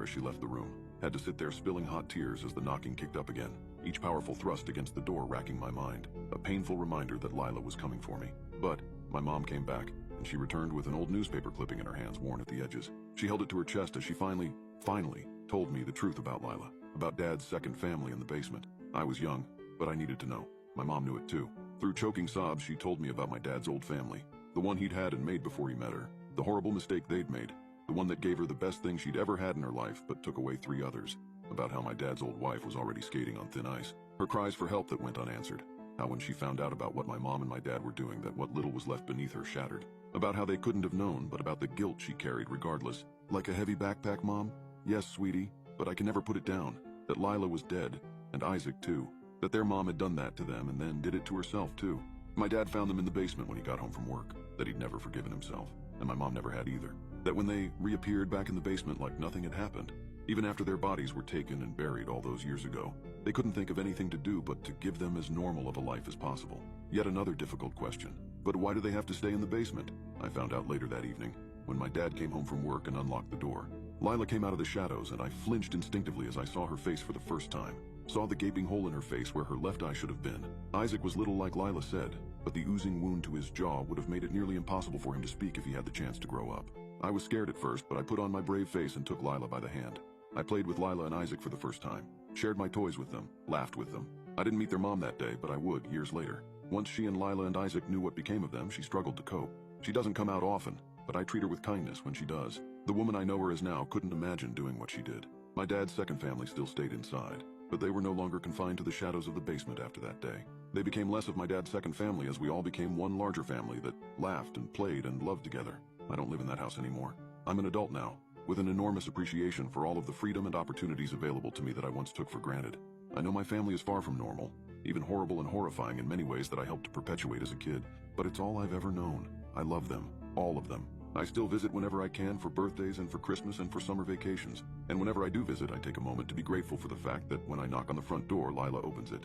as she left the room. Had to sit there spilling hot tears as the knocking kicked up again, each powerful thrust against the door racking my mind, a painful reminder that Lila was coming for me. But my mom came back, and she returned with an old newspaper clipping in her hands, worn at the edges. She held it to her chest as she finally told me the truth about Lila, about Dad's second family in the basement. I was young, but I needed to know. My mom knew it too. Through choking sobs, she told me about my dad's old family, the one he'd had and made before he met her, the horrible mistake they'd made, the one that gave her the best thing she'd ever had in her life but took away 3 others, about how my dad's old wife was already skating on thin ice, her cries for help that went unanswered, how when she found out about what my mom and my dad were doing that what little was left beneath her shattered, about how they couldn't have known but about the guilt she carried regardless. Like a heavy backpack, Mom? Yes, sweetie, but I can never put it down, that Lila was dead, and Isaac too, that their mom had done that to them and then did it to herself too. My dad found them in the basement when he got home from work, that he'd never forgiven himself, and my mom never had either. That when they reappeared back in the basement like nothing had happened, even after their bodies were taken and buried all those years ago, they couldn't think of anything to do but to give them as normal of a life as possible. Yet another difficult question. But why do they have to stay in the basement? I found out later that evening, when my dad came home from work and unlocked the door. Lila came out of the shadows, and I flinched instinctively as I saw her face for the first time. Saw the gaping hole in her face where her left eye should have been. Isaac was little like Lila said, but the oozing wound to his jaw would have made it nearly impossible for him to speak if he had the chance to grow up. I was scared at first, but I put on my brave face and took Lila by the hand. I played with Lila and Isaac for the first time, shared my toys with them, laughed with them. I didn't meet their mom that day, but I would years later. Once she and Lila and Isaac knew what became of them, she struggled to cope. She doesn't come out often, but I treat her with kindness when she does. The woman I know her as now couldn't imagine doing what she did. My dad's second family still stayed inside, but they were no longer confined to the shadows of the basement after that day. They became less of my dad's second family as we all became one larger family that laughed and played and loved together. I don't live in that house anymore. I'm an adult now, with an enormous appreciation for all of the freedom and opportunities available to me that I once took for granted. I know my family is far from normal, even horrible and horrifying in many ways that I helped to perpetuate as a kid, but it's all I've ever known. I love them, all of them. I still visit whenever I can for birthdays and for Christmas and for summer vacations. And whenever I do visit, I take a moment to be grateful for the fact that when I knock on the front door, Lila opens it.